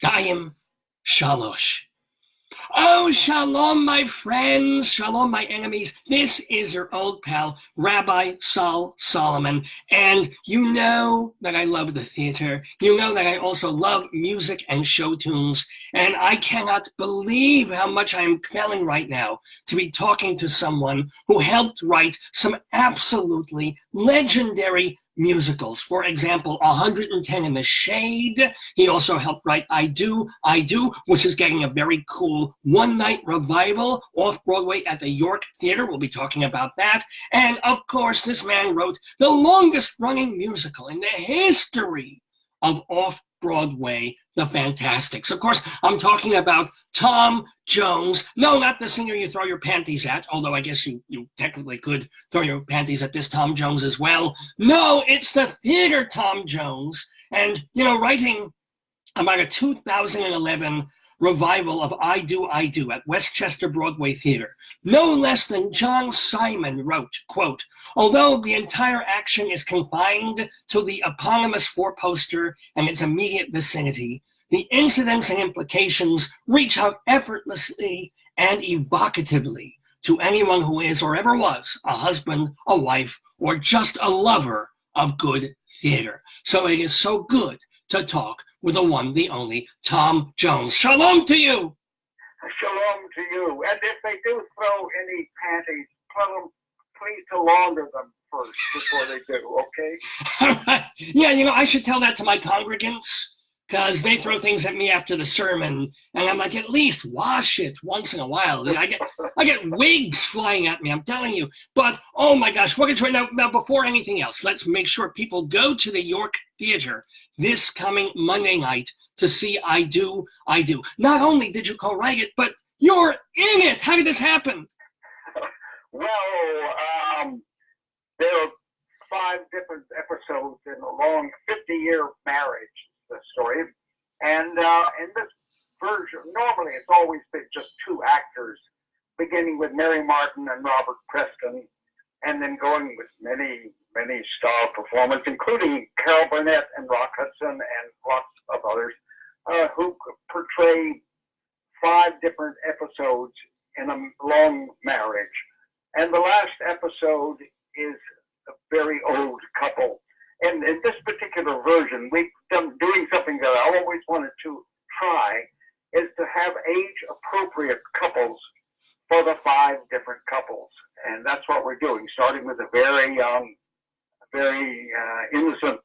Chaim Shalosh. Oh, shalom, my friends. Shalom, my enemies. This is your old pal, Rabbi Sol Solomon. And you know that I love the theater. You know that I also love music and show tunes. And I cannot believe how much I am feeling right now to be talking to someone who helped write some absolutely legendary musicals. For example, 110 in the Shade. He also helped write I Do, which is getting a very cool one-night revival off-Broadway at the York Theater. We'll be talking about that. And of course, this man wrote the longest-running musical in the history of off-Broadway, the Fantasticks. Of course, I'm talking about Tom Jones. No, not the singer you throw your panties at, although I guess you technically could throw your panties at this Tom Jones as well. No, it's the theater Tom Jones. And, writing about a 2011 revival of I Do at Westchester Broadway Theater. No less than John Simon wrote, quote, although the entire action is confined to the eponymous four-poster and its immediate vicinity, the incidents and implications reach out effortlessly and evocatively to anyone who is or ever was a husband, a wife, or just a lover of good theater. So it is so good to talk with the one, the only, Tom Jones. Shalom to you. Shalom to you. And if they do throw any panties, tell them please to launder them first before they do, okay? Yeah, I should tell that to my congregants, because they throw things at me after the sermon, and I'm like, at least wash it once in a while. I get wigs flying at me, I'm telling you. But, oh my gosh, we're going to try now, before anything else, let's make sure people go to the York Theater this coming Monday night to see I Do. Not only did you co-write it, but you're in it. How did this happen? Well, there are 5 different episodes in a long 50-year marriage, the story. And in this version, normally it's always been just 2 actors, beginning with Mary Martin and Robert Preston, and then going with many, many star performers, including Carol Burnett and Rock Hudson and lots of others, who portray 5 different episodes in a long marriage. And the last episode is a very old couple. And in this particular version, we've done doing something that I always wanted to try, is to have age-appropriate couples for the 5 different couples. And that's what we're doing, starting with a very young, very innocent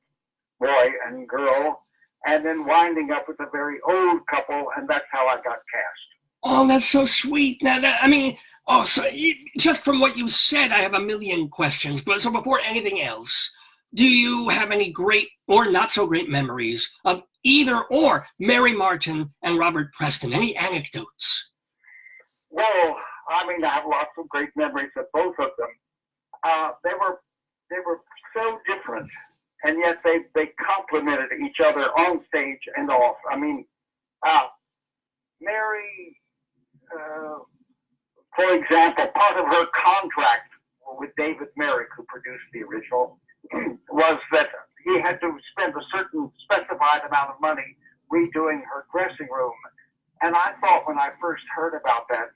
boy and girl, and then winding up with a very old couple, and that's how I got cast. Oh, that's so sweet. Now, just from what you said, I have a million questions. But so before anything else, do you have any great or not so great memories of either or Mary Martin and Robert Preston? Any anecdotes? Well, I have lots of great memories of both of them. They were so different, and yet they complemented each other on stage and off. Mary, for example, part of her contract with David Merrick, who produced the original, was that he had to spend a certain specified amount of money redoing her dressing room. And I thought when I first heard about that,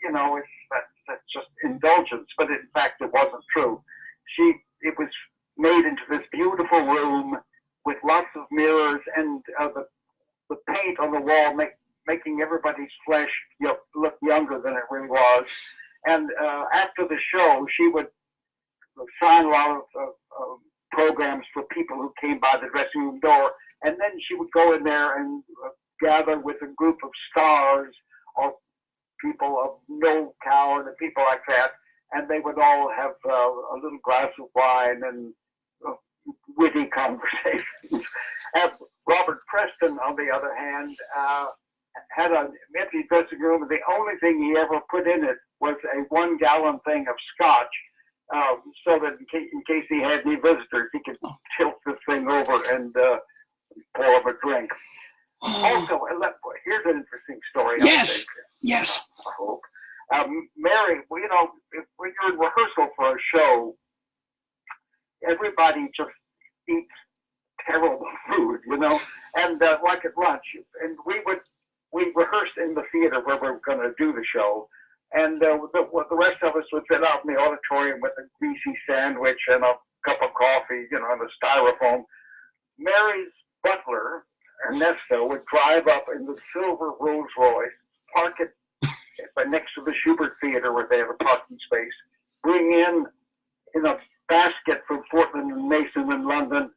that's just indulgence, but in fact it wasn't true. It was made into this beautiful room with lots of mirrors and the paint on the wall making everybody's flesh look younger than it really was. And after the show, she would sign a lot of programs for people who came by the dressing room door, and then she would go in there and gather with a group of stars or people of no caliber and people like that, and they would all have a little glass of wine and witty conversations. And Robert Preston, on the other hand, had an empty dressing room, and the only thing he ever put in it was a 1-gallon thing of scotch, so that in case he had any visitors, he could tilt the thing over and pour up a drink. Also, here's an interesting story. Yes. I hope. Mary, when you're in rehearsal for a show, everybody just eats terrible food, and like at lunch, and we would rehearsed in the theater where we were going to do the show. And the rest of us would sit out in the auditorium with a greasy sandwich and a cup of coffee, and a styrofoam. Mary's butler, Ernesto, would drive up in the silver Rolls Royce, park it next to the Schubert Theater where they have a parking space, bring in a basket from Fortnum and Mason in London,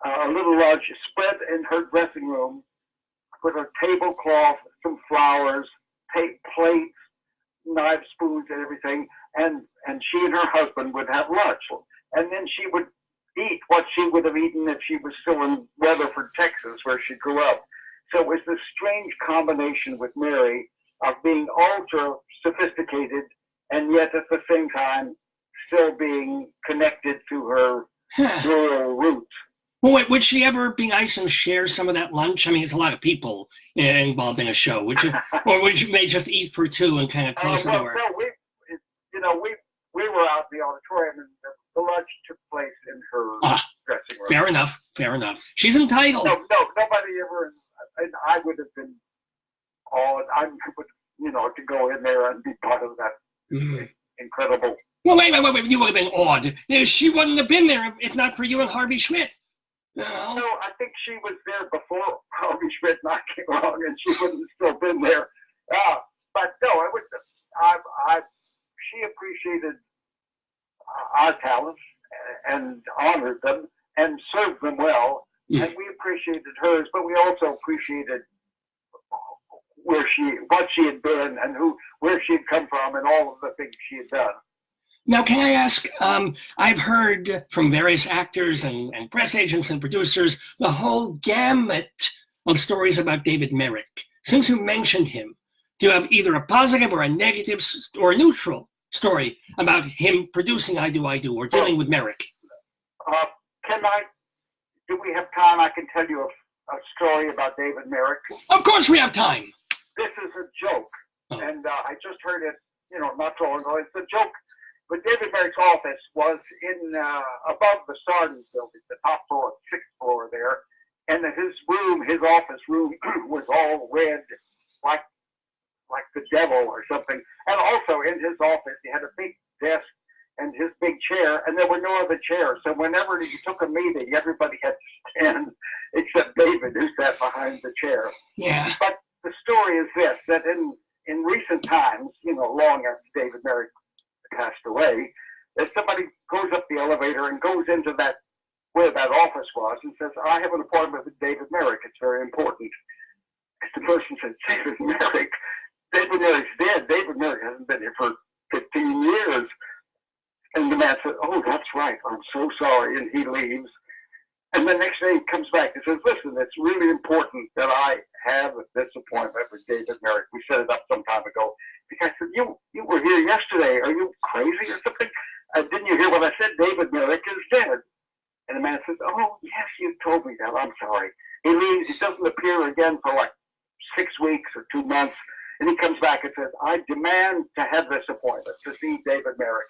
a little large spread in her dressing room, put a tablecloth, some flowers, plates, knives, spoons, and everything, and she and her husband would have lunch. And then she would eat what she would have eaten if she was still in Weatherford, Texas, where she grew up. So it was this strange combination with Mary of being ultra sophisticated and yet at the same time still being connected to her rural roots. Well, would she ever be nice and share some of that lunch? I mean, it's a lot of people involved in a show. Would you, or would you may just eat for two and kind of close the door? No, we were out in the auditorium, and the lunch took place in her dressing room. Fair enough. Fair enough. She's entitled. No, nobody ever. And I would have been to go in there and be part of that incredible. Well, wait. You would have been awed. She wouldn't have been there if not for you and Harvey Schmidt. No, I think she was there before Harvey Schmidt and I came along, and she wouldn't have still been there. But no, it was. She appreciated our talents and honored them and served them well, and we appreciated hers. But we also appreciated what she had been, and where she had come from, and all of the things she had done. Now, can I ask, I've heard from various actors and press agents and producers the whole gamut of stories about David Merrick. Since you mentioned him, do you have either a positive or a negative or a neutral story about him producing I Do, or dealing with Merrick? Do we have time? I can tell you a story about David Merrick. Of course we have time. This is a joke, and I just heard it, not so long ago. It's a joke. But David Merrick's office was in above the Sardines building, the top floor, 6th floor there, and his office room, was all red, like the devil or something. And also in his office, he had a big desk and his big chair, and there were no other chairs. So whenever he took a meeting, everybody had to stand except David, who sat behind the chair. Yeah. But the story is this: that in recent times, long after David Merrick passed away, that somebody goes up the elevator and goes into where that office was and says, "I have an appointment with David Merrick. It's very important." The person said, "David Merrick? David Merrick's dead. David Merrick hasn't been here for 15 years. And the man said, "Oh, that's right. I'm so sorry." And he leaves. And the next day he comes back and says, "Listen, it's really important that I have this appointment with David Merrick. We set it up some time ago." The guy said, you were here yesterday. Are you crazy or something? Didn't you hear what I said? David Merrick is dead." And the man says, "Oh, yes, you told me that. I'm sorry." He leaves. He doesn't appear again for like 6 weeks or 2 months. And he comes back and says, "I demand to have this appointment to see David Merrick."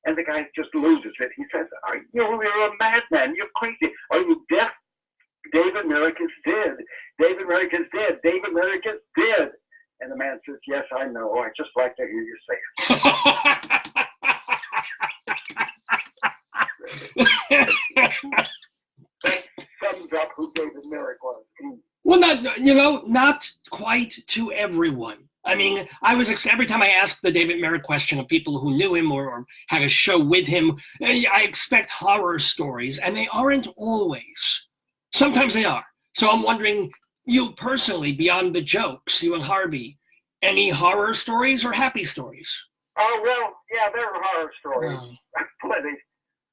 And the guy just loses it. He says, "You're a madman. You're crazy. Are you deaf? David Merrick is dead. David Merrick is dead. David Merrick is dead." And the man says, "Yes, I know. I just like to hear you say it." That sums up who David Merrick was. Well, not quite to everyone. I mean, every time I ask the David Merrick question of people who knew him or had a show with him, I expect horror stories, and they aren't always. Sometimes they are. So I'm wondering, you personally, beyond the jokes, you and Harvey, any horror stories or happy stories? Oh, well, yeah, there are horror stories. Plenty.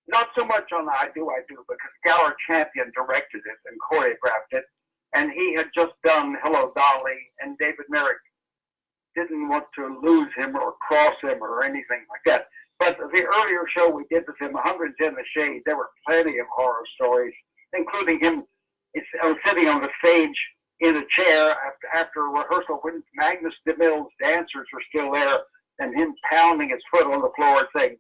Not so much on I Do, because Gower Champion directed it and choreographed it, and he had just done Hello, Dolly, and David Merrick didn't want to lose him or cross him or anything like that. But the earlier show we did with him, 110 The Shade, there were plenty of horror stories, including him sitting on the stage in a chair after a rehearsal when Magnus DeMille's dancers were still there, and him pounding his foot on the floor saying,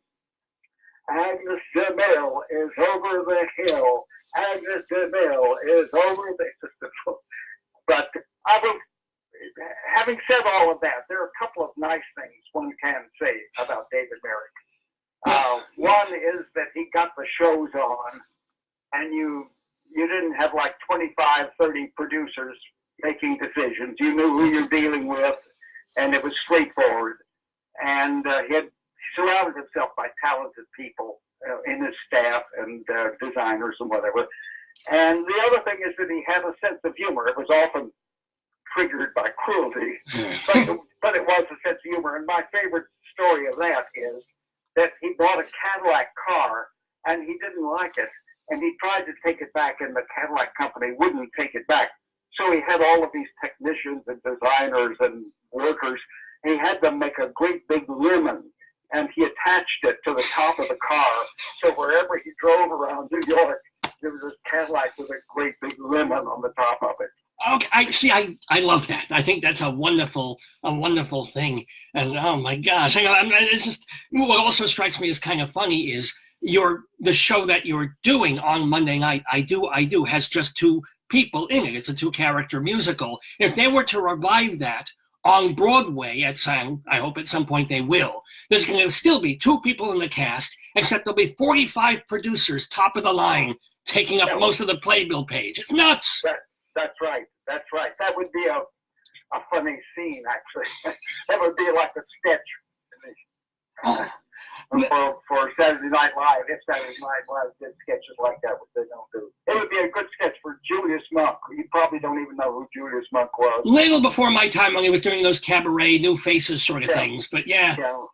"Agnes DeMille is over the hill. Agnes DeMille is over the..." But I will having said all of that, there are a couple of nice things one can say about David Merrick. One is that he got the shows on, and you didn't have like 25, 30 producers making decisions. You knew who you're dealing with, and it was straightforward. And he had surrounded himself by talented people in his staff and designers and whatever. And the other thing is that he had a sense of humor. It was often triggered by cruelty, but it was a sense of humor. And my favorite story of that is that he bought a Cadillac car and he didn't like it. And he tried to take it back, and the Cadillac company wouldn't take it back. So he had all of these technicians and designers and workers. He had them make a great big lemon, and he attached it to the top of the car. So wherever he drove around New York, there was this Cadillac with a great big lemon on the top of it. Okay, I love that. I think that's a wonderful thing. And oh my gosh, it's just what also strikes me as kind of funny is the show that you're doing on Monday night. I do has just two people in it. It's a 2-character musical. If they were to revive that on Broadway I hope at some point they will. There's going to still be 2 people in the cast, except there'll be 45 producers, top of the line, taking up most of the playbill page. It's nuts. That's right. That would be a funny scene, actually. That would be like a sketch for Saturday Night Live. If Saturday Night Live did sketches like that, which they don't do. It would be a good sketch for Julius Monk. You probably don't even know who Julius Monk was. Little before my time when he was doing those cabaret, New Faces sort of things, but yeah. Well,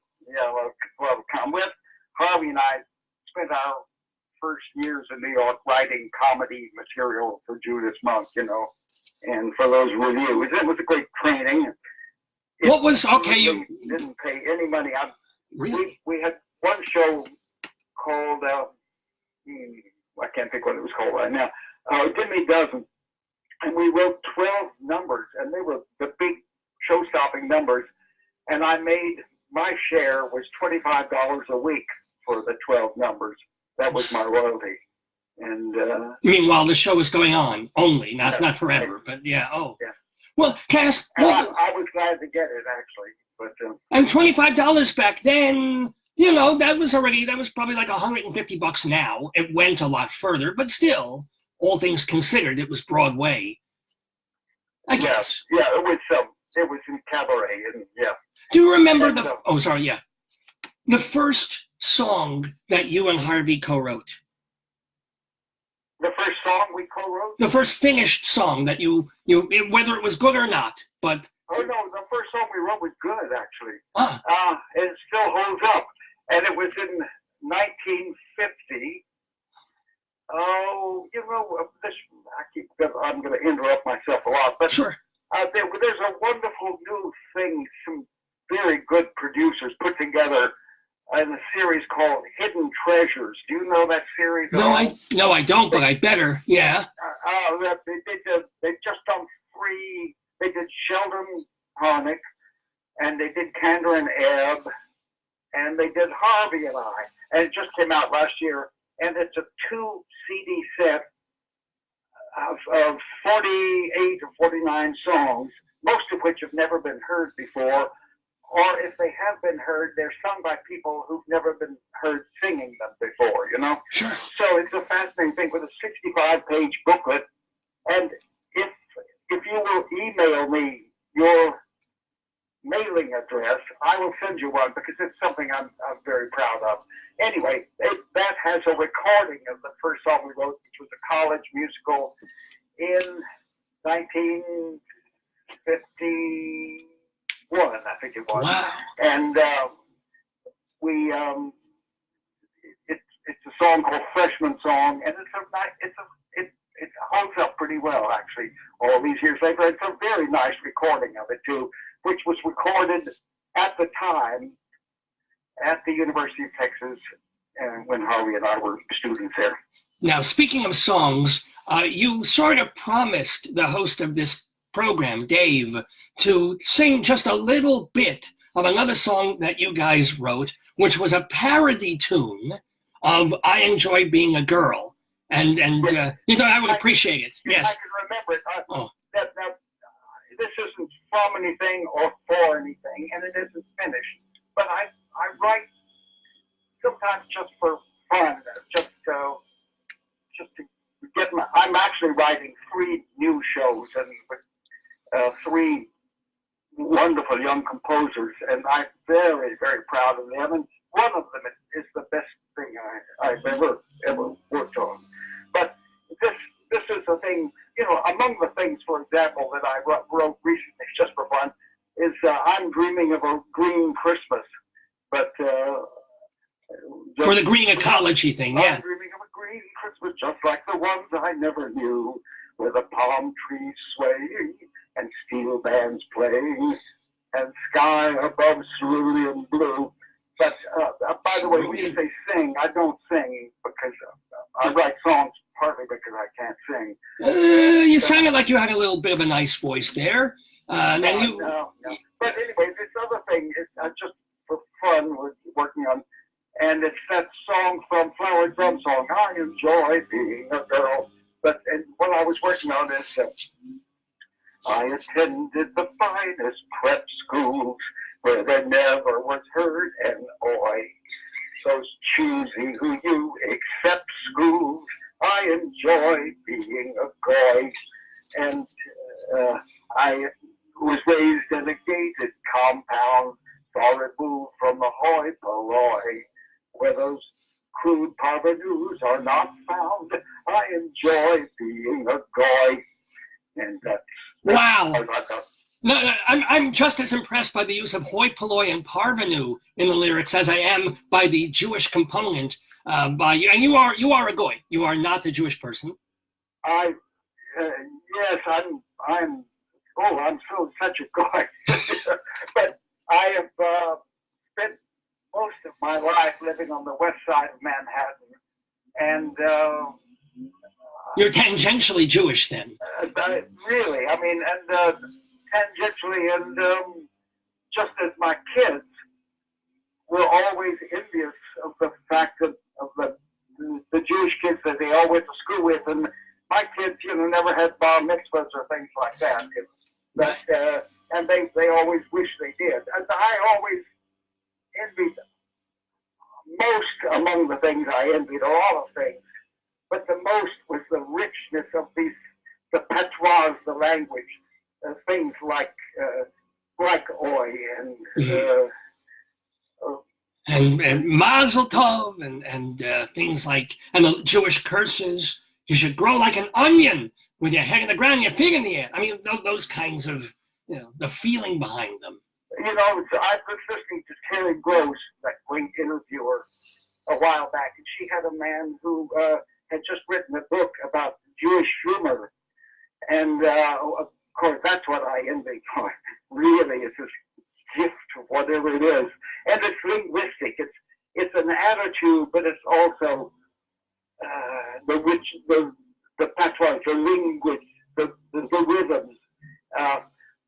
come with. Harvey and I spent our first years in New York writing comedy material for Julius Monk, and for those reviews. It was a great training. You didn't pay any money. Really? We had one show called, I can't think what it was called right now, Gimme Dozen. And we wrote 12 numbers, and they were the big show-stopping numbers. And my share was $25 a week for the 12 numbers. That was my royalty. And you mean while the show was going on only, not forever, but yeah. Oh, yeah. Well, Cass, I was glad to get it actually, but and $25 back then, that was probably like $150 now. It went a lot further, but still, all things considered, it was Broadway. I guess. Yeah, it was in cabaret, and yeah. Do you remember the first song that you and Harvey co-wrote? The first song we co-wrote? The first finished song that you whether it was good or not, but... Oh, no, the first song we wrote was good, actually. Ah. It still holds up. And it was in 1950. Oh, I'm going to interrupt myself a lot, but sure. There's a wonderful new thing some very good producers put together in a series called Hidden Treasures. Do you know that series? No, I don't, but I better. Yeah. They've just done 3. They did Sheldon Harnick, and they did Candor and Ebb, and they did Harvey and I. And it just came out last year, and it's a 2-CD set of 48 or 49 songs, most of which have never been heard before. Or if they have been heard, they're sung by people who've never been heard singing them before, Sure. So it's a fascinating thing with a 65-page booklet. And if you will email me your mailing address, I will send you one because it's something I'm very proud of. Anyway, that has a recording of the first song we wrote, which was a college musical in 1950. I think it was. Wow. And it's a song called Freshman Song, and it holds up pretty well actually. All these years later, it's a very nice recording of it too, which was recorded at the time at the University of Texas, when Harvey and I were students there. Now, speaking of songs, you sort of promised the host of this program, Dave, to sing just a little bit of another song that you guys wrote, which was a parody tune of I Enjoy Being a Girl. And you thought I would appreciate it. Yes. I can remember it. this isn't from anything or for anything, and it isn't finished. But I write sometimes just for fun, just to get my. I'm actually writing 3 new shows and with 3 wonderful young composers, and I'm very, very proud of them. And one of them is the best thing I've ever worked on. But this is a thing, among the things, for example, that I wrote recently just for fun is I'm dreaming of a green Christmas, but for the green ecology thing, yeah. I'm dreaming of a green Christmas just like the ones I never knew, where the palm trees sway and steel bands play and sky above cerulean blue. But by the way, when you say sing, I don't sing because I write songs partly because I can't sing. You sounded like you had a little bit of a nice voice there. No. But anyway, this other thing is just for fun we're working on, and it's that song from Flower Drum Song, I Enjoy Being a Girl. But what I was working on is I attended the finest prep schools where there never was heard an oi. So choosy who you accept schools, I enjoy being a goy. And I was raised in a gated compound, far removed from the hoi polloi, where those crude parvenus are not found. I enjoy being a goy. And that's wow. No, I'm just as impressed by the use of hoi polloi and parvenu in the lyrics as I am by the Jewish component. By you, and you are a goy. You are not a Jewish person. Yes, I'm so such a goy. But I have spent most of my life living on the west side of Manhattan, and you're tangentially Jewish then. Really, I mean, and tangentially, and just as my kids were always envious of the fact of the Jewish kids that they all went to school with, and my kids, never had bar mitzvahs or things like that. But and they always wish they did, and I always envied most among the things I envied, or all of things. But the most was the richness of the patois, the language, things like oi and Mazel Tov and things like, and the Jewish curses. You should grow like an onion with your head in the ground and your feet in the air. I mean, those kinds of, the feeling behind them. I was listening to Terry Gross, that great interviewer, a while back, and she had a man who had just written a book about Jewish humor, and of course that's what I envy for. Really, it's this gift of whatever it is, and it's linguistic. It's an attitude, but it's also the patois, the language, the rhythms.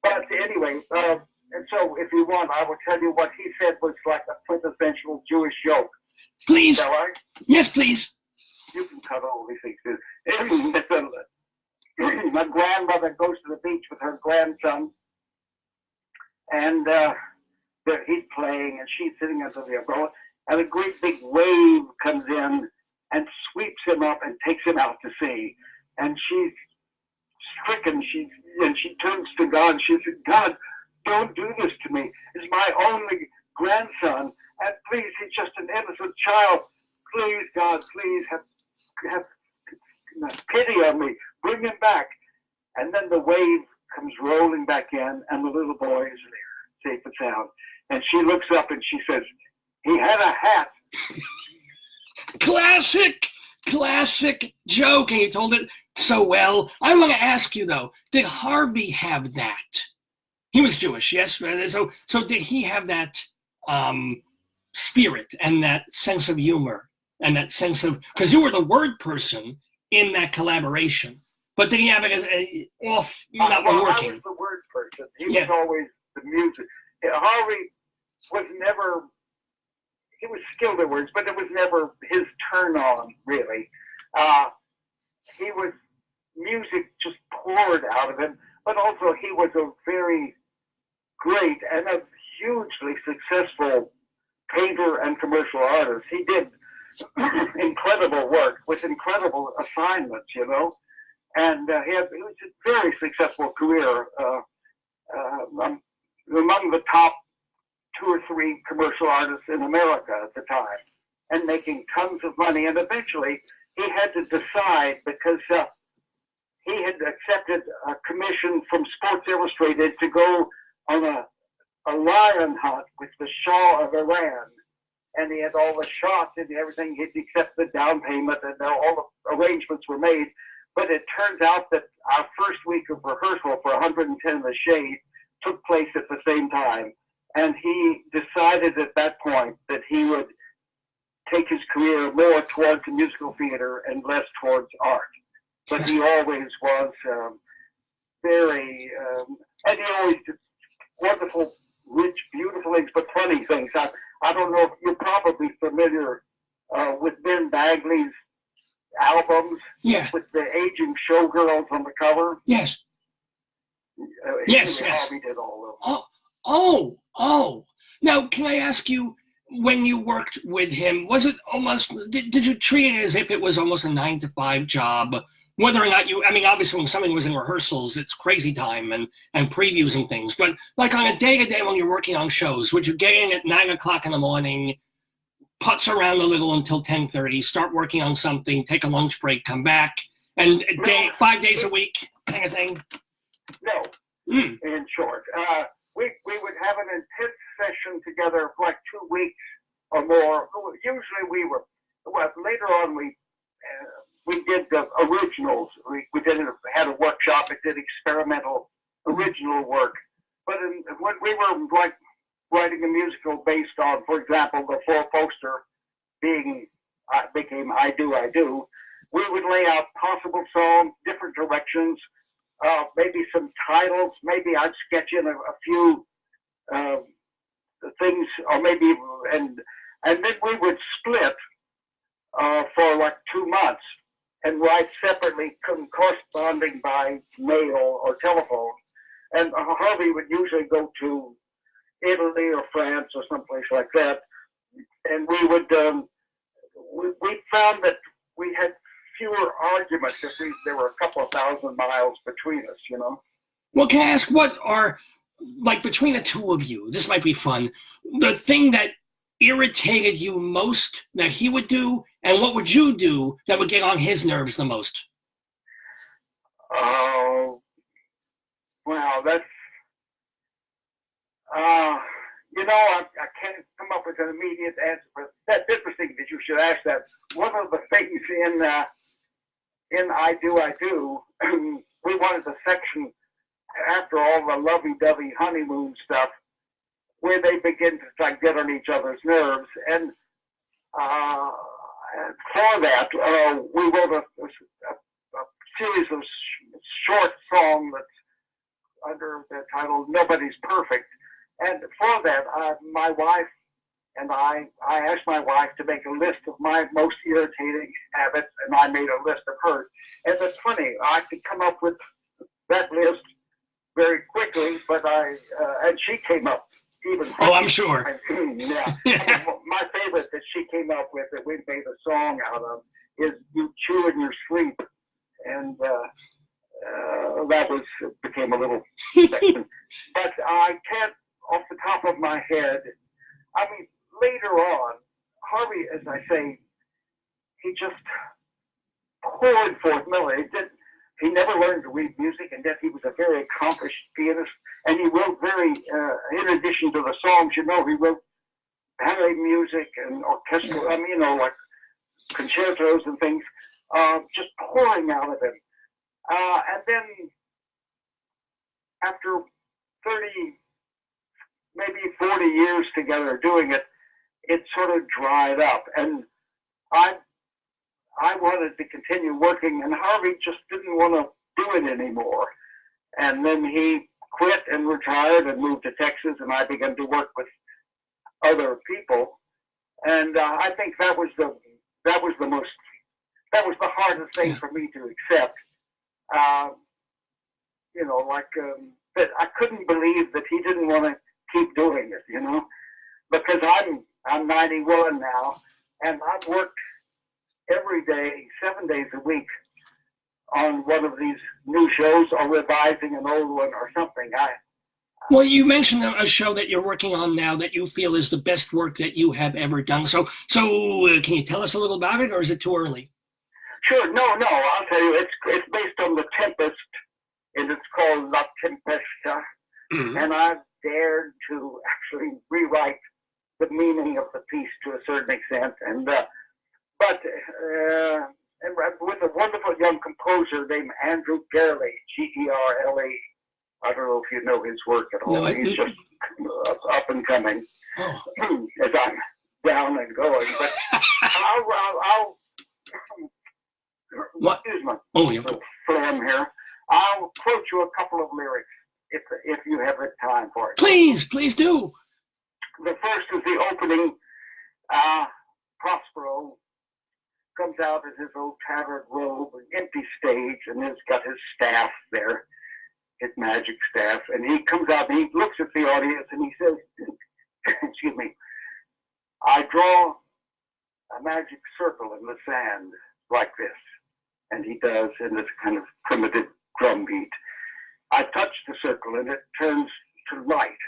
But anyway, and so if you want, I will tell you what he said was like a quintessential Jewish joke. Please. Shall I? Yes, please. You can cut all these things too. My grandmother goes to the beach with her grandson, and he's playing, and she's sitting under the umbrella, and a great big wave comes in and sweeps him up and takes him out to sea. And she's stricken. She turns to God. And she says, God, don't do this to me. It's my only grandson. And please, he's just an innocent child. Please, God, please have pity on me. Bring him back. And then the wave comes rolling back in, and the little boy is there, safe and sound. And she looks up and she says, he had a hat. Classic joke, and you told it so well. I want to ask you though, did Harvey have that? He was Jewish, yes. So did he have that spirit and that sense of humor and that sense of, because you were the word person in that collaboration, but did he have it as not working? I was the word person. He was always the music. Harvey was never. He was skilled at words, but it was never his turn on, really. He was, music just poured out of him, but also he was a very great and a hugely successful painter and commercial artist. He did incredible work with incredible assignments, you know, and it was a very successful career, among the top 2 or 3 commercial artists in America at the time, and making tons of money. And eventually he had to decide, because he had accepted a commission from Sports Illustrated to go on a lion hunt with the Shah of Iran. And he had all the shots and everything. He'd accept the down payment, and all the arrangements were made. But it turns out that our first week of rehearsal for 110 The Shade took place at the same time. And he decided at that point that he would take his career more towards the musical theater and less towards art. But he always was very, and he always did wonderful, rich, beautiful things, but funny things. I don't know if you're probably familiar with Ben Bagley's albums, yeah, with the aging showgirls on the cover. Yes. Yes. Harvey did all of them. Oh. Now, can I ask you, when you worked with him, was it almost, did you treat it as if it was almost a 9-to-5 job? Whether or not obviously when something was in rehearsals, it's crazy time and previews and things. But like on a day-to-day when you're working on shows, would you get in at 9 o'clock in the morning, putz around a little until 10:30, start working on something, take a lunch break, come back, and 5 days a week kind of thing? No, in short. We would have an intense session together for like 2 weeks or more. Usually later on we did the originals. We had a workshop that did experimental original work. But when we were like writing a musical based on, for example, the 4-poster became I Do, we would lay out possible songs, different directions, maybe some titles. Maybe I'd sketch in a few things, or maybe, and then we would split for like 2 months and write separately, corresponding by mail or telephone. And Harvey would usually go to Italy or France or someplace like that, and we would we found that we had fewer arguments if there were a couple of thousand miles between us, you know. Well, can I ask, what are, like, between the two of you, this might be fun, the thing that irritated you most that he would do, and what would you do that would get on his nerves the most? Oh, well, that's, I can't come up with an immediate answer, but that's interesting that you should ask that. One of the things in I Do, we wanted a section after all the lovey-dovey honeymoon stuff where they begin to try to get on each other's nerves. And for that, we wrote a series of short songs that's under the title Nobody's Perfect. And for that, my wife and I asked my wife to make a list of my most irritating habits, and I made a list of hers. And it's funny, I could come up with that list very quickly, but and she came up even quicker. Oh, I'm sure. Yeah. My favorite that she came up with that we made a song out of is You Chew in Your Sleep. And that became a little section. But I can't, off the top of my head, later on, Harvey, as I say, he just poured forth melody. He never learned to read music, and yet he was a very accomplished pianist. And he wrote in addition to the songs, he wrote ballet music and orchestral, like concertos and things, just pouring out of him. And then after 30, maybe 40 years together doing it, it sort of dried up. And I wanted to continue working, and Harvey just didn't want to do it anymore. And then he quit and retired and moved to Texas, and I began to work with other people. And I think that was the hardest thing for me to accept. that I couldn't believe that he didn't want to keep doing it, because I'm 91 now, and I've worked every day, 7 days a week, on one of these new shows or revising an old one or something. Well, you mentioned a show that you're working on now that you feel is the best work that you have ever done. So can you tell us a little about it, or is it too early? Sure. No, I'll tell you. It's based on The Tempest, and it's called La Tempesta. Mm-hmm. And I've dared to actually rewrite the meaning of the piece to a certain extent, and with a wonderful young composer named Andrew Gerle, Gerle. I don't know if you know his work at all. No, he's just up and coming as I'm down and going. But I'll what? Excuse me. Oh, yeah. Phlegm here. I'll quote you a couple of lyrics if you have the time for it. Please do. The first is the opening. Prospero comes out in his old tattered robe, an empty stage, and he's got his staff there, his magic staff, and he comes out and he looks at the audience and he says, excuse me, I draw a magic circle in the sand like this. And he does in this kind of primitive drum beat. I touch the circle and it turns to light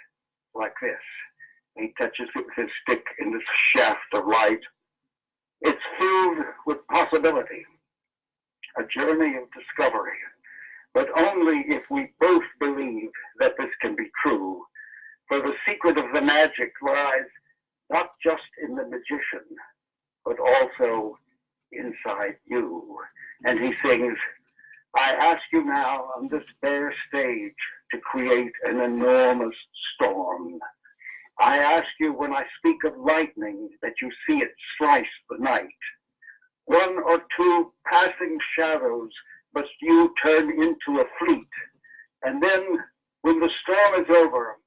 like this. And he touches it with his stick in this shaft of light. It's filled with possibility, a journey of discovery, but only if we both believe that this can be true. For the secret of the magic lies not just in the magician, but also inside you. And he sings, I ask you now on this bare stage to create an enormous storm. I ask you when I speak of lightning that you see it slice the night. One or two passing shadows must you turn into a fleet. And then when the storm is over,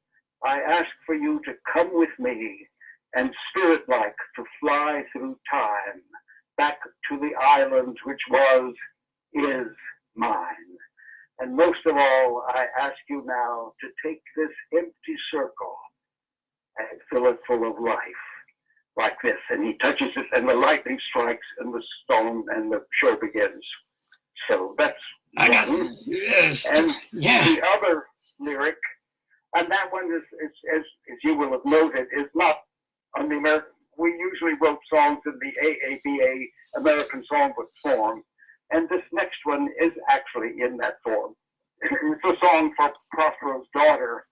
I ask for you to come with me and spirit-like to fly through time back to the island which is mine. And most of all, I ask you now to take this empty circle and fill it full of life, like this. And he touches it, and the lightning strikes, and the storm, and the show begins. So that's one. Yes. And the other lyric, and that one is as you will have noted, is not on the American. We usually wrote songs in the AABA, American Songbook form, and this next one is actually in that form. It's a song for Prospero's daughter,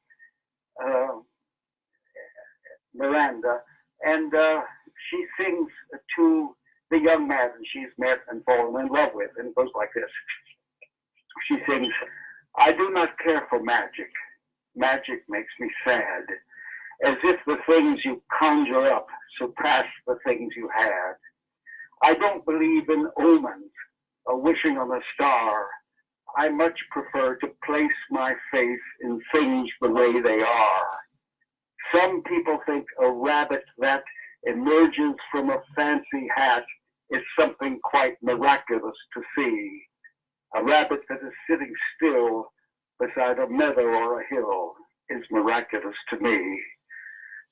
Miranda, and she sings to the young man she's met and fallen in love with, and it goes like this. She sings, I do not care for magic. Magic makes me sad, as if the things you conjure up surpass the things you had. I don't believe in omens or wishing on a star. I much prefer to place my faith in things the way they are. Some people think a rabbit that emerges from a fancy hat is something quite miraculous to see. A rabbit that is sitting still beside a meadow or a hill is miraculous to me.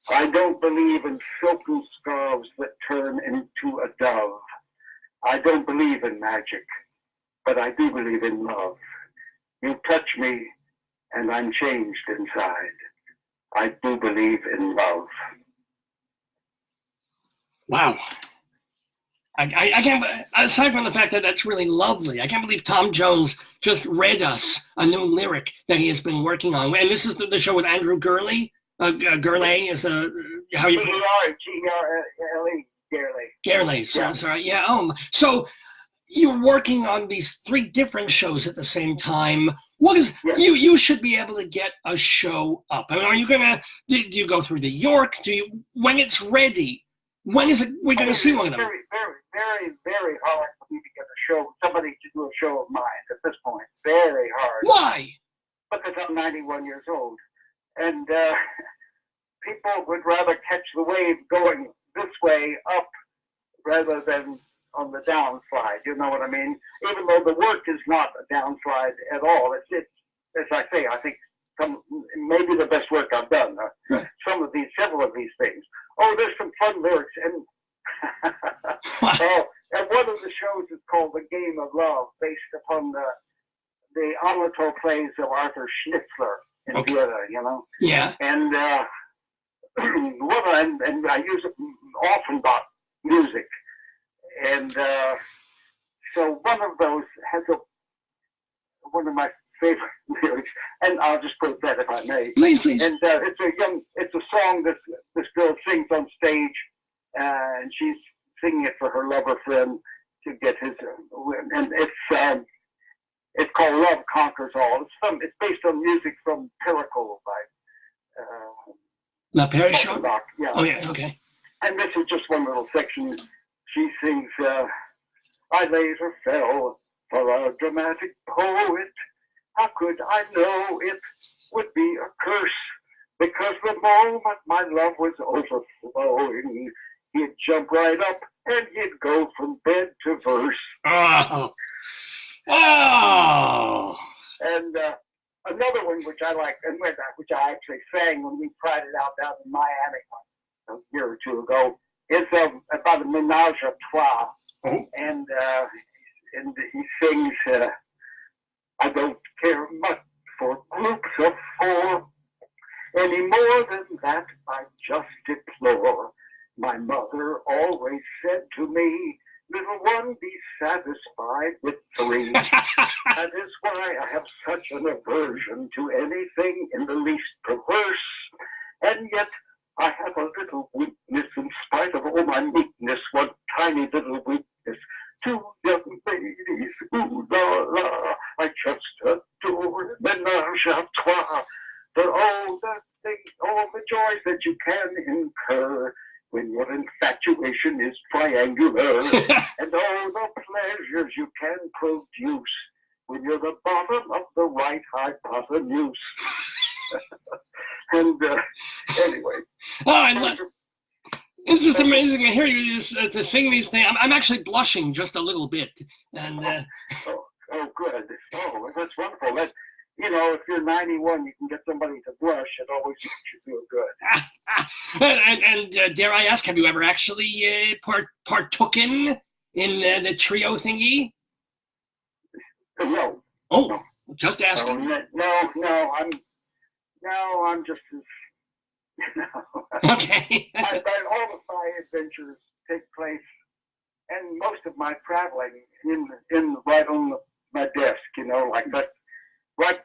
I don't believe in silken scarves that turn into a dove. I don't believe in magic, but I do believe in love. You touch me and I'm changed inside. I do believe in love. Wow. I can't, aside from the fact that that's really lovely, I can't believe Tom Jones just read us a new lyric that he has been working on. And this is the show with Andrew Gerle. Gerle is how you pronounce it? Gerle. So, yeah. Sorry. Yeah. So you're working on these 3 different shows at the same time. What is you should be able to get a show up? I mean, are you gonna? Do you go through the York? When it's ready? When is it? We're gonna see one of them. Very, very, very, very hard for me to get somebody to do a show of mine at this point. Very hard. Why? Because I'm 91 years old, and people would rather catch the wave going this way up rather than on the downslide. You know what I mean? Even though the work is not a downslide at all, it's as I say, I think maybe the best work I've done. Right. Several of these things. Oh, there's some fun lyrics, and and one of the shows is called The Game of Love, based upon the Amato plays of Arthur Schnitzler in Vienna, you know. Yeah. And and I use Offenbach music, and so one of those has one of my favorite lyrics, and I'll just quote that if I may. Please, please. And it's a song that this girl sings on stage, and she's singing it for her lover friend to get his, and it's called Love Conquers All. It's based on music from Pericle by La Parachute? Yeah. Oh, yeah, okay. And this is just one little section. She sings, I later fell for a dramatic poet. How could I know it would be a curse? Because the moment my love was overflowing, he'd jump right up and he'd go from bed to verse. Oh. Oh. And another one which I like, and which I actually sang when we tried it out down in Miami a year or two ago, is about a menage a trois. Oh. And he sings, I don't care much for groups of four. Any more than that, I just deplore. My mother always said to me, little one, be satisfied with three. That is why I have such an aversion to anything in the least perverse. And yet I have a little weakness in spite of all my meekness, one tiny little weakness. Two young ladies, ooh la la, I just adore menage a trois. For all the things, all the joys that you can incur when your infatuation is triangular, and all the pleasures you can produce when you're the bottom of the right hypotenuse. And anyway. Oh, it's just amazing to hear you to sing these things. I'm actually blushing just a little bit. And oh, good. Oh, that's wonderful. That, you know, if you're 91, you can get somebody to blush. It always makes you feel good. and dare I ask, have you ever actually partooken in the trio thingy? No. Oh, no. Just asking. No, I'm just as. Okay. All of my adventures take place, and most of my traveling in right on my desk, you know, like that. Like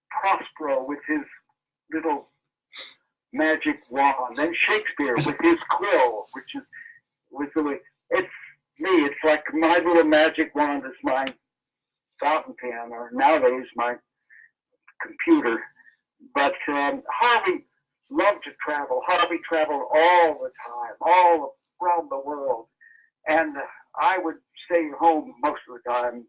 Prospero with his little magic wand, and Shakespeare with his quill, which is it's me. It's like my little magic wand is my fountain pen, or nowadays my computer. But Harvey loved to travel. Harvey traveled all the time, all around the world, and I would stay home most of the time.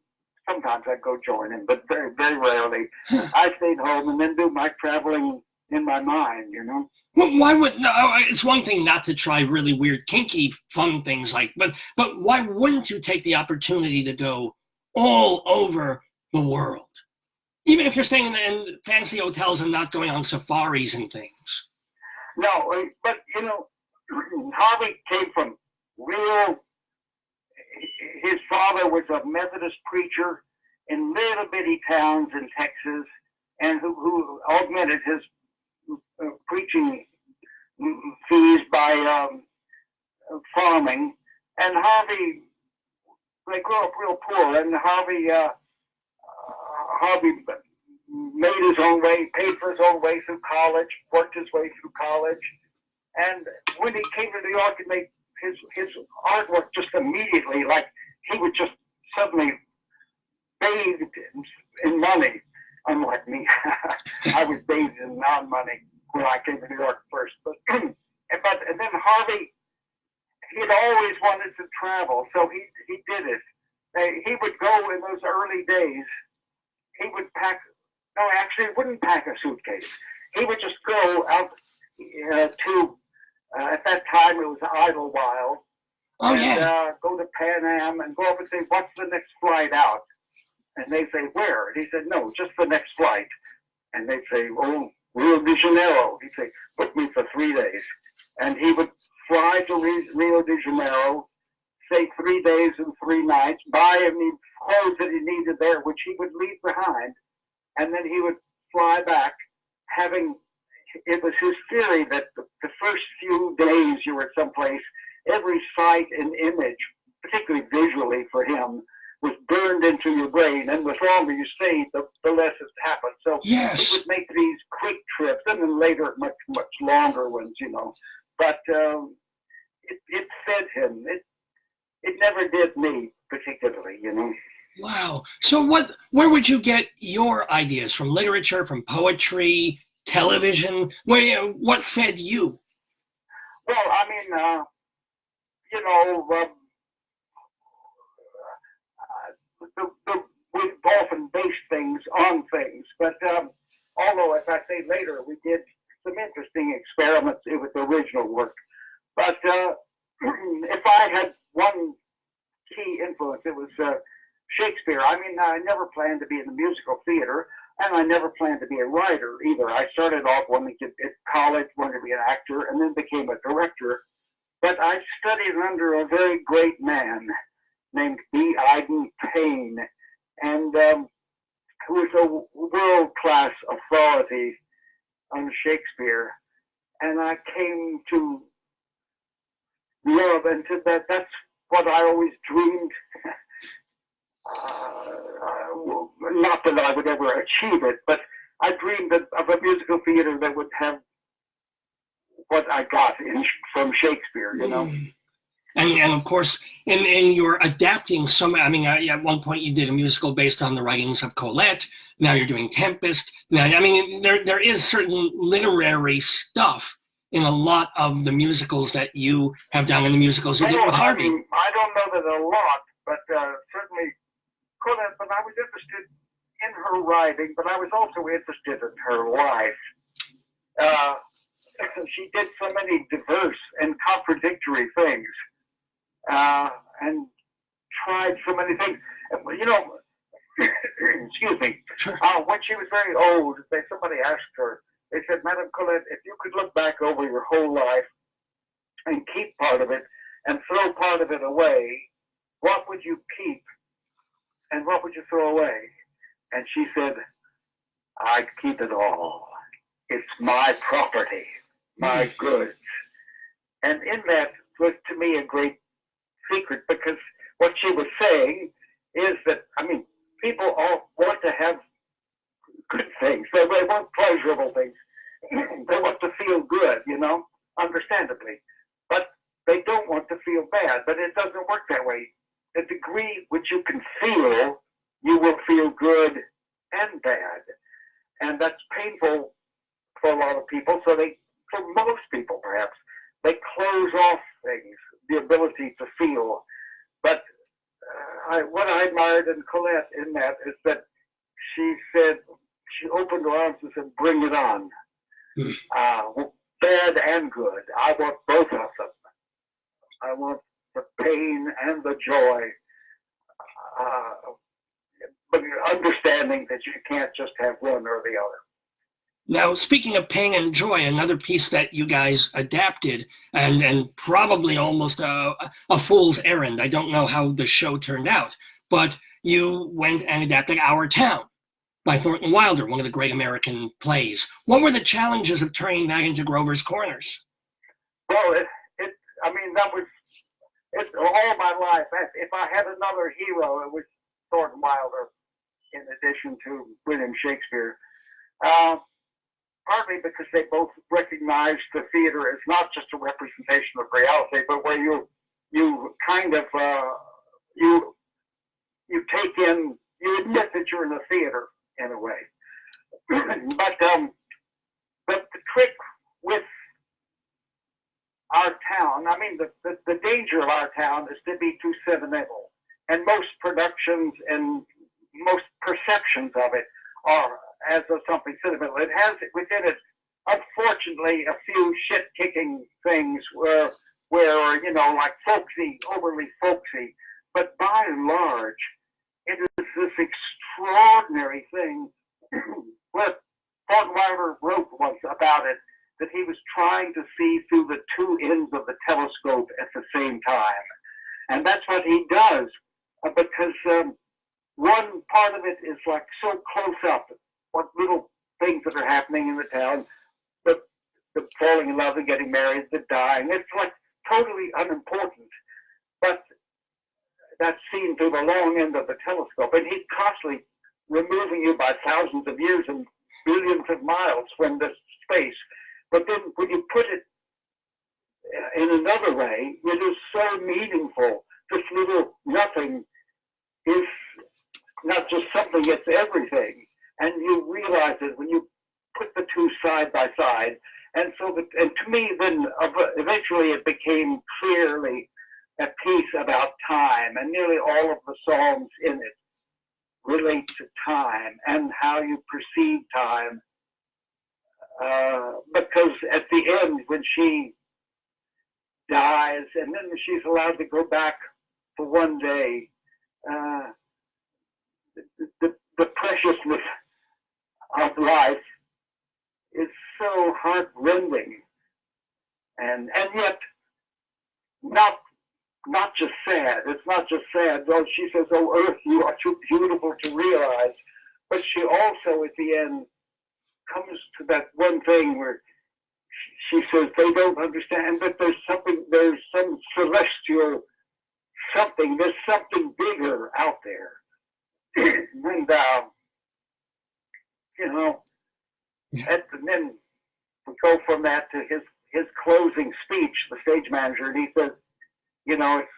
Sometimes I'd go join him, but very, very rarely. I stayed home and then do my traveling in my mind, you know. Well, why would no? It's one thing not to try really weird, kinky, fun things but why wouldn't you take the opportunity to go all over the world, even if you're staying in fancy hotels and not going on safaris and things? No, but you know, Harvey came from real. His father was a Methodist preacher in little bitty towns in Texas, and who augmented his preaching fees by farming. And Harvey, they grew up real poor, and Harvey made his own way, paid for his own way through college, worked his way through college, and when he came to New York and made his artwork just immediately, like he would just suddenly bathe in money. Unlike me, I was bathed in non-money when I came to New York first. But then Harvey, he'd always wanted to travel, so he did it. He would go in those early days. He would pack. No, actually, he wouldn't pack a suitcase. He would just go out to. At that time, it was Idlewild. Oh, yeah. Go to Pan Am and go up and say, what's the next flight out? And they'd say, where? And he said, no, just the next flight. And they'd say, oh, Rio de Janeiro. He'd say, book me for 3 days. And he would fly to Rio de Janeiro, stay 3 days and 3 nights, buy any clothes that he needed there, which he would leave behind. And then he would fly back, it was his theory that the first few days you were at someplace, every sight and image, particularly visually for him, was burned into your brain, and the longer you stayed, the less it happened. So yes, he would make these quick trips, and then later much longer ones, But it fed him. It never did me particularly, Wow. So where would you get your ideas from? Literature, from poetry, television? What fed you? Well, I mean, we've often based things on things, but although, as I say later, we did some interesting experiments with the original work. But if I had one key influence, it was Shakespeare. I mean, I never planned to be in the musical theater, and I never planned to be a writer either. I started off at college, wanted to be an actor, and then became a director. But I studied under a very great man named B. Iden Payne, and who was a world-class authority on Shakespeare. And I came to love, and to that's what I always dreamed. Not that I would ever achieve it, but I dreamed of a musical theater that would have what I got from Shakespeare, And of course, in your adapting at one point you did a musical based on the writings of Colette. Now you're doing Tempest. Now, there is certain literary stuff in a lot of the musicals that you have done, in the musicals you did with Harvey. I don't know that a lot, but certainly Colette. But I was interested in her writing, but I was also interested in her life. She did so many diverse and contradictory things. And tried so many things. Excuse me. Sure. When she was very old, somebody asked her, they said, Madame Colette, if you could look back over your whole life and keep part of it and throw part of it away, what would you keep and what would you throw away? And she said, I'd keep it all. It's my property, my goods. And in that was, to me, a great secret, because what she was saying is that, people all want to have good things. They want pleasurable things. They want to feel good, understandably. But they don't want to feel bad. But it doesn't work that way. The degree which you can feel, you will feel good and bad. And that's painful for a lot of people. So for most people perhaps, they close off things, the ability to feel. But what I admired in Colette in that is that she opened her arms and said, bring it on. Bad and good. I want both of them. I want the pain and the joy. But understanding that you can't just have one or the other. Now, speaking of pain and joy, another piece that you guys adapted, and probably almost a fool's errand. I don't know how the show turned out, but you went and adapted Our Town by Thornton Wilder, one of the great American plays. What were the challenges of turning that into Grover's Corners? Well, it's all my life. If I had another hero, it was Thornton Wilder, in addition to William Shakespeare. Partly because they both recognize the theater as not just a representation of reality, but where you kind of you take in, you admit that you're in a theater in a way. But the trick with Our Town, the danger of Our Town is to be too sentimental, and most productions and most perceptions of it are as of something sentimental. It has within it, unfortunately, a few shit-kicking things where like folksy, overly folksy. But by and large, it is this extraordinary thing. What Weiler wrote was about it, that he was trying to see through the two ends of the telescope at the same time. And that's what he does, because one part of it is like so close up, what little things that are happening in the town, the falling in love and getting married, the dying, it's like totally unimportant. But that's seen through the long end of the telescope, and he's constantly removing you by thousands of years and billions of miles from this space. But then when you put it in another way, it is so meaningful. This little nothing is not just something, it's everything. And you realize it when you put the two side by side. And so, and to me, then eventually it became clearly a piece about time, and nearly all of the songs in it relate to time and how you perceive time. Because at the end, when she dies, and then she's allowed to go back for one day, the preciousness of life is so heartrending, and yet not just sad. It's not just sad. Though she says, "Oh, Earth, you are too beautiful to realize," but she also, at the end, comes to that one thing where she says they don't understand, but there's some celestial something. There's something bigger out there, and and then we go from that to his closing speech, the stage manager, and he says, it's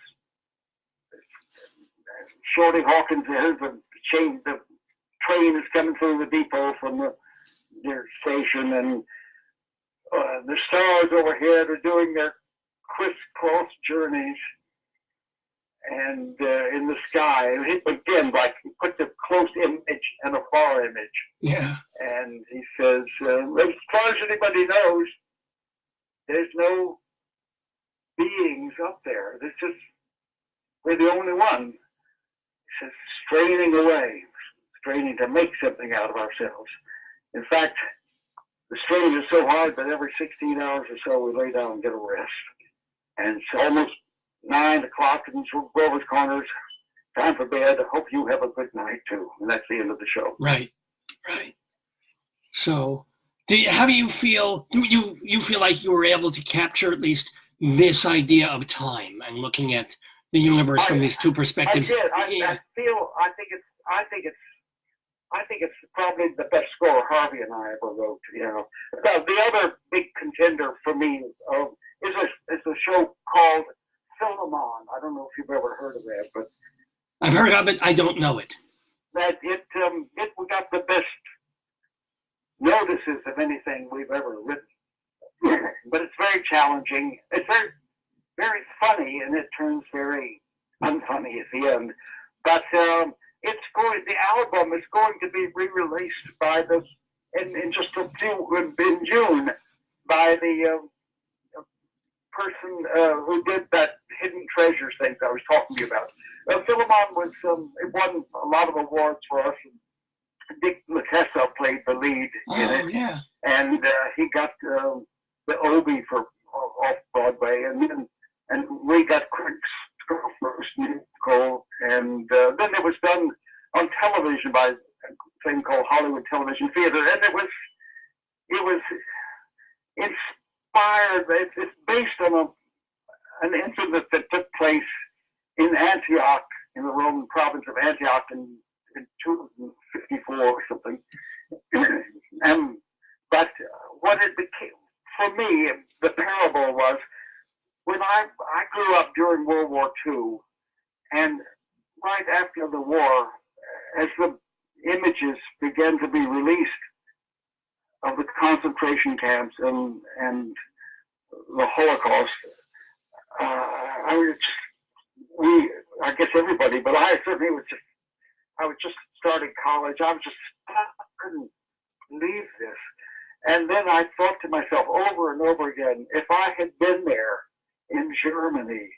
Shorty Hawkins, the train is coming through the depot from their station, and the stars overhead are doing their crisscross journeys, and in the sky, again, like he puts a close image and a far image. Yeah. And he says, as far as anybody knows, there's no beings up there. We're the only one. He says, straining away, straining to make something out of ourselves. In fact, the strain is so hard that every 16 hours or so we lay down and get a rest. And it's almost 9 o'clock in Grover's Corners, time for bed. I hope you have a good night too. And that's the end of the show. Right. So, how do you feel? Do you feel like you were able to capture at least this idea of time and looking at the universe from these two perspectives? I did. I think it's probably the best score Harvey and I ever wrote. The other big contender for me is a show called Philemon. I don't know if you've ever heard of that, but I've heard of it. I don't know it. That we got the best notices of anything we've ever written. But it's very challenging. It's very, very funny, and it turns very unfunny at the end. But the album is going to be re-released in just in June by the person who did that Hidden Treasures thing that I was talking to you about. Philemon it won a lot of awards for us. And Dick Lefkowitz played the lead in it. Yeah. And he got the Obie for off-Broadway, and we got critics first, Nicole, and then it was done on television by a thing called Hollywood Television Theater, and it was inspired. It's based on an incident that took place in Antioch, in the Roman province of Antioch, in 254 or something. But what it became for me, the parable was when I grew up during World War II, and right after the war, as the images began to be released of the concentration camps and the Holocaust, I guess everybody, but I certainly I was just starting college. I couldn't believe this. And then I thought to myself over and over again, if I had been there in Germany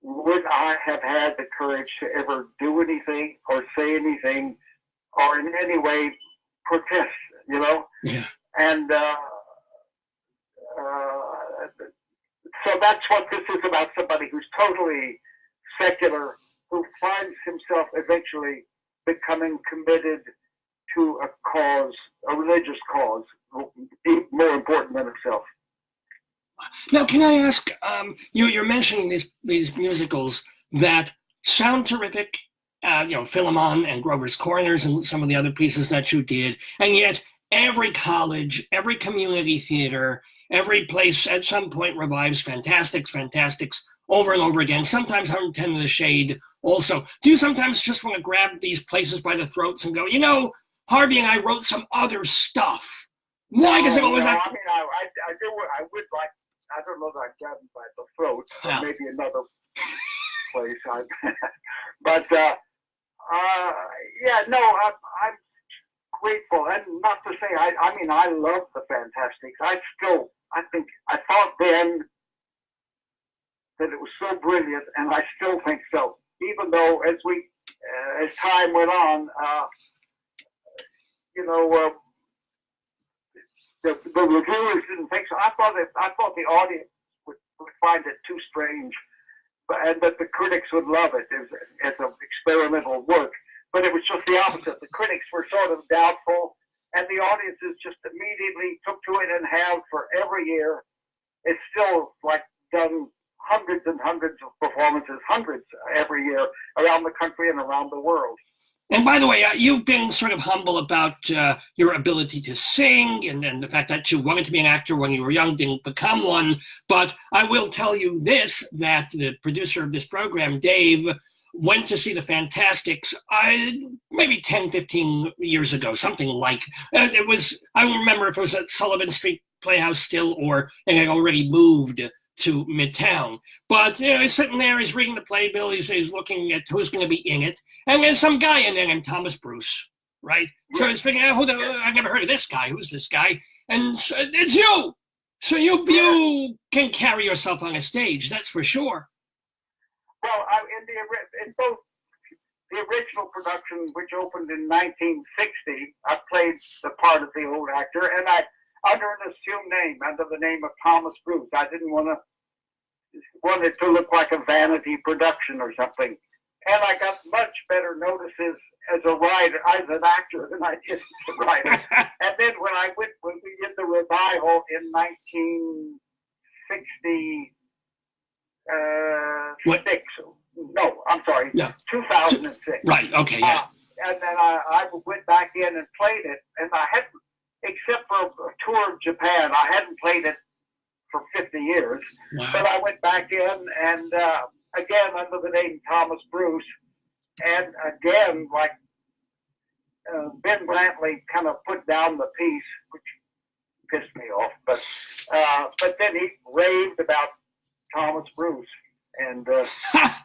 would I have had the courage to ever do anything or say anything or in any way protest, you know? Yeah. And so that's what this is about, somebody who's totally secular, who finds himself eventually becoming committed to a cause, a religious cause, more important than himself. Now, can I ask, you're mentioning these musicals that sound terrific, Philemon and Grover's Corners and some of the other pieces that you did, and yet every college, every community theater, every place at some point revives Fantasticks over and over again, sometimes 110 to the Shade also. Do you sometimes just want to grab these places by the throats and go, Harvey and I wrote some other stuff? Why does it always have to... I mean, I would like, I don't know that I'd grab him by the throat, or maybe another place. But, I'm grateful. And not to say, I mean, I love the Fantasticks. I thought then that it was so brilliant, and I still think so. Even though as time went on, the reviewers didn't think so. I thought the audience would find it too strange, and that the critics would love it as an experimental work. But it was just the opposite. The critics were sort of doubtful, and the audiences just immediately took to it and have for every year. It's still like done hundreds and hundreds of performances, hundreds every year around the country and around the world. And by the way, you've been sort of humble about your ability to sing and the fact that you wanted to be an actor when you were young, didn't become one. But I will tell you this, that the producer of this program, Dave, went to see the Fantasticks maybe 10, 15 years ago, something like it was. I don't remember if it was at Sullivan Street Playhouse still or it had already moved to Midtown. But he's sitting there, he's reading the playbill, he's looking at who's going to be in it, and there's some guy in there named Thomas Bruce, right? So he's thinking, I've never heard of this guy. Who's this guy? And it's you. So you can carry yourself on a stage, that's for sure. Well, in both the original production, which opened in 1960, I played the part of the old actor, and under an assumed name, under the name of Thomas Bruce. I didn't want it to look like a vanity production or something. And I got much better notices as a writer, as an actor, than I did as a writer. And then when we did the revival in 2006. Right, okay, yeah. And then I went back in and played it, and I hadn't, except for a tour of Japan, I hadn't played it for 50 years. Wow. But I went back in and again under the name Thomas Bruce, and again like Ben Brantley kind of put down the piece, which pissed me off. But then he raved about Thomas Bruce. And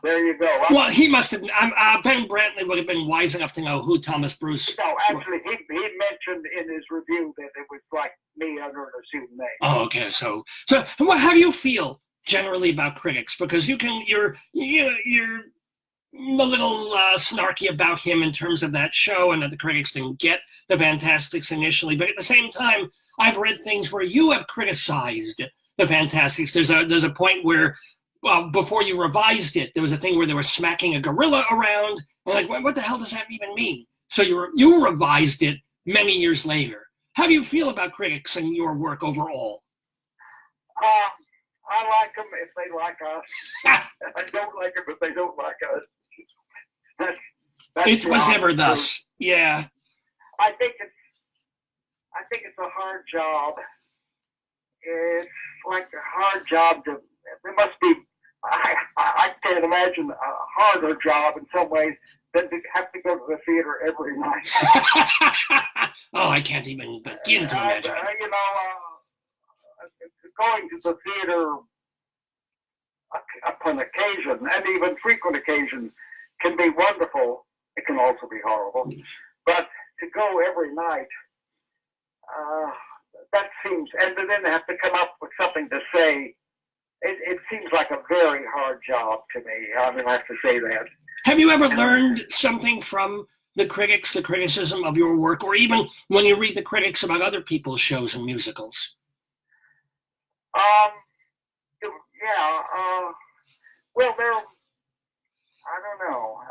there you go. Well, he must have. Ben Brantley would have been wise enough to know who Thomas Bruce. No, actually, he mentioned in his review that it was like me under an assumed name. Oh, okay. So, how do you feel generally about critics? Because you're a little snarky about him in terms of that show, and that the critics didn't get the Fantasticks initially. But at the same time, I've read things where you have criticized the Fantasticks. There's a point where. Well, before you revised it, there was a thing where they were smacking a gorilla around, and like, what the hell does that even mean? So you revised it many years later. How do you feel about critics and your work overall? I like them if they like us. I don't like them if they don't like us. That's it was ever thus. Yeah. I think it's a hard job. It's like a hard job to. There must be. I can't imagine a harder job in some ways than to have to go to the theater every night. Oh, I can't even begin to imagine. Going to the theater upon occasion, and even frequent occasion, can be wonderful. It can also be horrible. But to go every night, that seems, and then have to come up with something to say it seems like a very hard job to me. I mean, I have to say that. Have you ever learned something from the critics, the criticism of your work, or even when you read the critics about other people's shows and musicals? Yeah. Well, I don't know.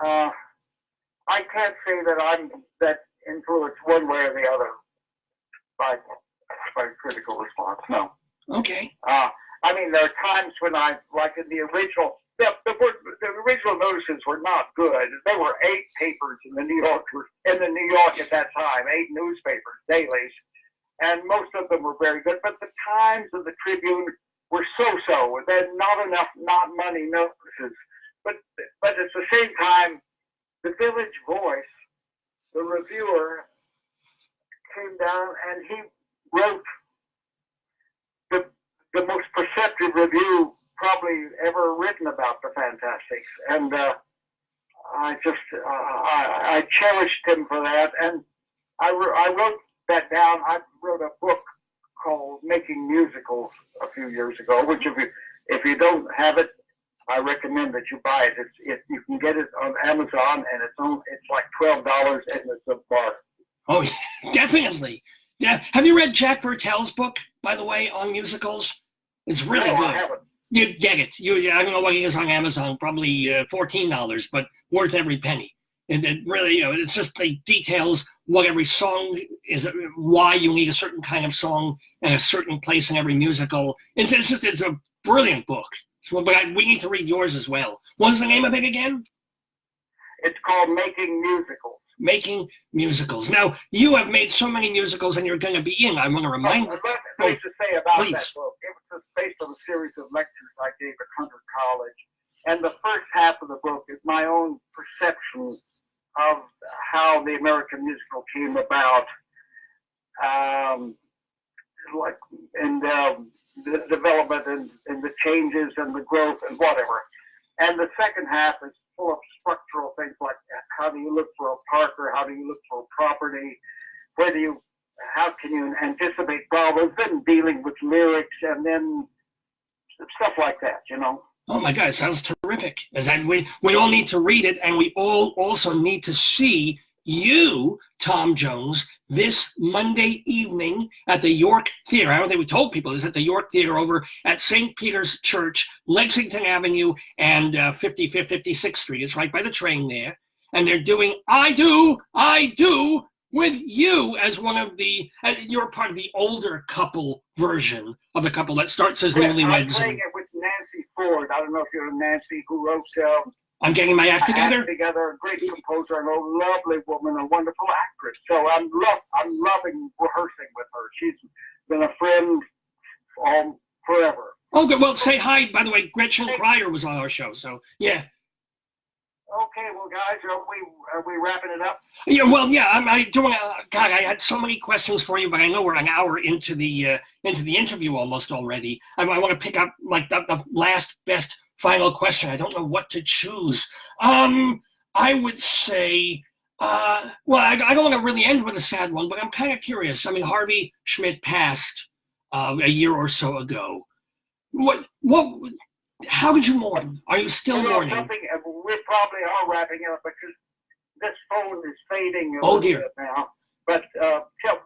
I can't say that I'm that influenced one way or the other by critical response. No. Okay. I mean, there are times when like in the original, the original notices were not good. There were 8 papers in the New York at that time, 8 newspapers, dailies, and most of them were very good. But the Times and the Tribune were so-so. They're not enough, not money notices. But at the same time, the Village Voice, the reviewer, came down and he wrote the most perceptive review probably ever written about the Fantasticks, and I cherished him for that, and I wrote that down. I wrote a book called Making Musicals a few years ago, which if you don't have it, I recommend that you buy it. You can get it on Amazon, and it's like $12, and it's a bar. Oh, definitely. Yeah. Have you read Jack Vertel's book, by the way, on musicals? It's really good. I haven't. You get it. I don't know what it is on Amazon, probably $14, but worth every penny. And it really, it's just the details what every song is, why you need a certain kind of song and a certain place in every musical. It's a brilliant book. So, but we need to read yours as well. What's the name of it again? It's called Making Musicals. Making Musicals. Now, you have made so many musicals, and you're going to be in. I want to remind you. Let me just say about please. That book. It was based on a series of lectures I gave at Hunter College. And the first half of the book is my own perception of how the American musical came about, the development and the changes and the growth and whatever. And the second half is full of structural things like how do you look for a partner, how do you look for a property, how can you anticipate problems, and dealing with lyrics, and then stuff like that, Oh my God, it sounds terrific. We all need to read it, and we all also need to see you, Tom Jones, this Monday evening at the York Theater. I don't think we told people this, at the York Theater over at St. Peter's Church, Lexington Avenue and 56th Street. It's right by the train there. And they're doing I Do with you as one of the, you're part of the older couple version of the couple that starts as newlyweds. I'm playing it with Nancy Ford. I don't know if you know Nancy, who wrote I'm Getting My Act Together. A great composer and a lovely woman, a wonderful actress. So I'm loving rehearsing with her. She's been a friend forever. Oh, good. Well, say hi. By the way, Gretchen Cryer was on our show, so yeah. Okay, well, guys, are we wrapping it up? Yeah, well, yeah. God, I had so many questions for you, but I know we're an hour into the interview almost already. I want to pick up like the last best final question. I don't know what to choose. I would say, well, I don't want to really end with a sad one, but I'm kind of curious. I mean, Harvey Schmidt passed a year or so ago. How did you mourn? Are you still mourning? We probably are wrapping it up because this phone is fading a oh little dear. bit now. But tell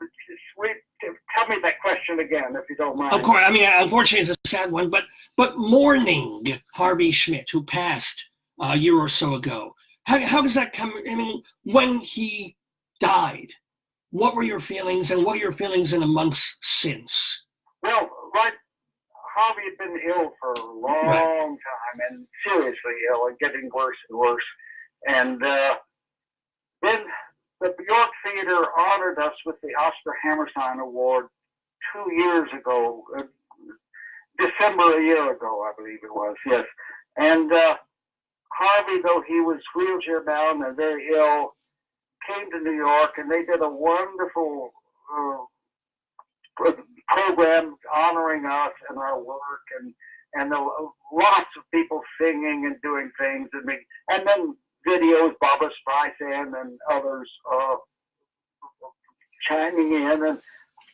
me that question again, if you don't mind. Of course. I mean, unfortunately, it's a sad one, but mourning Harvey Schmidt, who passed a year or so ago. How does that come? I mean, when he died, what were your feelings, and what are your feelings in the months since? Well, Harvey had been ill for a long time, and seriously ill, and getting worse and worse. And then the York Theater honored us with the Oscar Hammerstein Award 2 years ago, December a year ago, I believe it was, yes. And Harvey, though he was wheelchair bound and very ill, came to New York, and they did a wonderful program honoring us and our work, and lots of people singing and doing things, and then videos, Barbra Streisand and others chiming in, and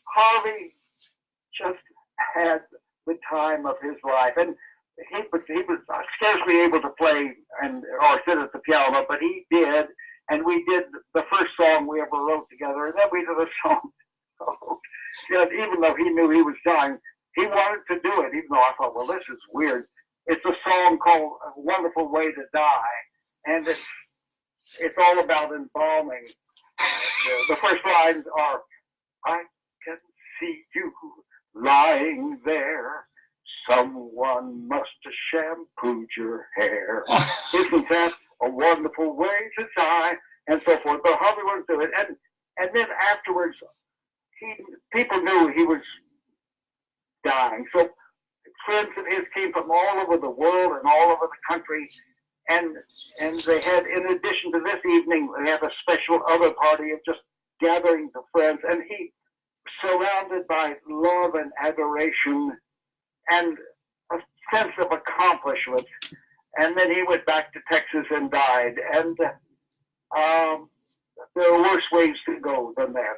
Harvey just had the time of his life. And he was scarcely able to play or sit at the piano, but he did, and we did the first song we ever wrote together, and then we did a song. Even though he knew he was dying, he wanted to do it, even though I thought, well, this is weird. It's a song called "A Wonderful Way to Die," and it's all about embalming. The first lines are, "I can see you lying there. Someone must have shampooed your hair. Isn't that a wonderful way to die?" And so forth. But Harvey wouldn't do it. And then afterwards, people knew he was dying. So friends of his came from all over the world and all over the country. And they had, in addition to this evening, they had a special other party of just gathering the friends. And he, surrounded by love and adoration and a sense of accomplishment. And then he went back to Texas and died. And there are worse ways to go than that.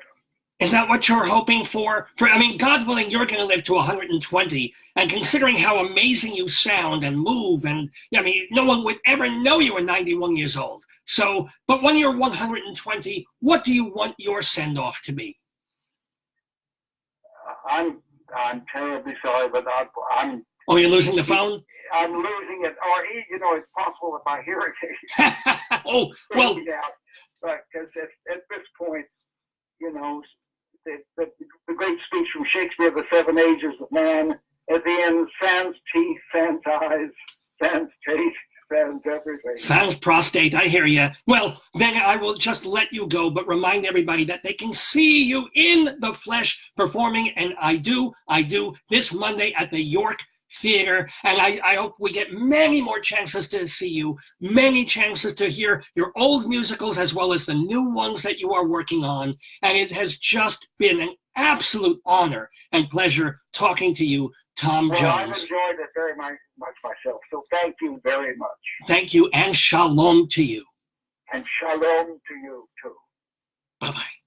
Is that what you're hoping for? I mean, God willing, you're going to live to 120. And considering how amazing you sound and move, and I mean, no one would ever know you were 91 years old. So, but when you're 120, what do you want your send-off to be? I'm terribly sorry, but I'm. Oh, you're losing the phone? I'm losing it. Or, it's possible that my hearing aid. Oh, well. Because at this point, the great speech from Shakespeare, The Seven Ages of Man, at the end, sans teeth, sans eyes, sans taste, sans everything. Sans prostate, I hear you. Well, then I will just let you go, but remind everybody that they can see you in the flesh performing, and I do, this Monday at the York Theater, and I hope we get many more chances to see you, many chances to hear your old musicals as well as the new ones that you are working on, and it has just been an absolute honor and pleasure talking to you, Tom Jones. I've enjoyed it very much myself, so thank you very much. Thank you, and shalom to you. And shalom to you, too. Bye-bye.